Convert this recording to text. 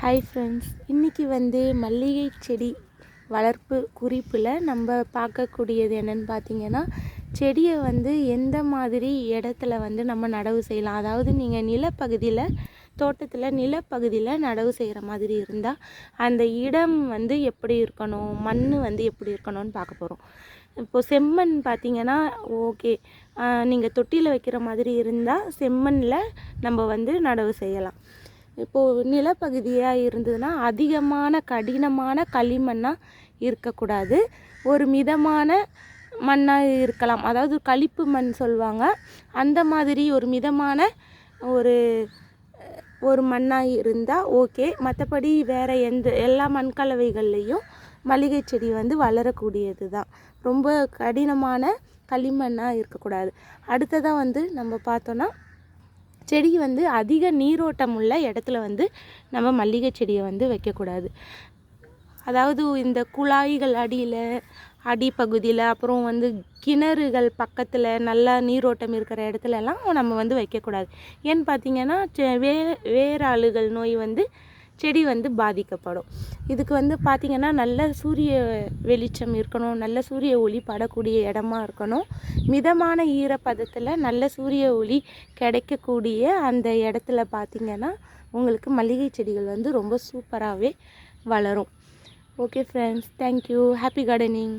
Hi friends, இன்றைக்கி மல்லிகை செடி வளர்ப்பு குறிப்பில் நம்ம பார்க்கக்கூடியது என்னென்னு பார்த்தீங்கன்னா, செடியை எந்த மாதிரி இடத்துல நம்ம நடவு செய்யலாம். அதாவது நீங்கள் நிலப்பகுதியில் தோட்டத்தில் நிலப்பகுதியில் நடவு செய்கிற மாதிரி இருந்தால் அந்த இடம் எப்படி இருக்கணும், மண் எப்படி இருக்கணும்னு பார்க்க போகிறோம். இப்போது செம்மண் பார்த்திங்கன்னா ஓகே, நீங்கள் தொட்டியில் வைக்கிற மாதிரி இருந்தால் செம்மண்ணில் நம்ம நடவு செய்யலாம். இப்போது நிலப்பகுதியாக இருந்ததுன்னா அதிகமான கடினமான களிமண்ணாக இருக்கக்கூடாது, ஒரு மிதமான மண்ணாக இருக்கலாம். அதாவது களிப்பு மண் சொல்லுவாங்க, அந்த மாதிரி ஒரு மிதமான ஒரு மண்ணாக இருந்தால் ஓகே. மற்றபடி வேறு எல்லா மண்கலவைகள்லேயும் மல்லிகை செடி வளரக்கூடியது தான். ரொம்ப கடினமான களிமண்ணாக இருக்கக்கூடாது. அடுத்ததாக நம்ம பார்த்தோன்னா, செடி அதிக நீரோட்டம் உள்ள இடத்துல நம்ம மல்லிகை செடியை வைக்கக்கூடாது. அதாவது இந்த குழாய்கள் அடிப்பகுதியில், அப்புறம் கிணறுகள் பக்கத்தில் நல்லா நீரோட்டம் இருக்கிற இடத்துலலாம் நம்ம வைக்கக்கூடாது. ஏன்னு பார்த்திங்கன்னா வேராளுகள் நோய் செடி பாதிக்கப்படும். இதுக்கு பார்த்திங்கன்னா நல்ல சூரிய வெளிச்சம் இருக்கணும், நல்ல சூரிய ஒளி படக்கூடிய இடமா இருக்கணும். மிதமான ஈரப்பதத்தில் நல்ல சூரிய ஒளி கிடைக்கக்கூடிய அந்த இடத்துல பார்த்திங்கன்னா உங்களுக்கு மல்லிகை செடிகள் ரொம்ப சூப்பராகவே வளரும். Okay friends, thank you. Happy gardening.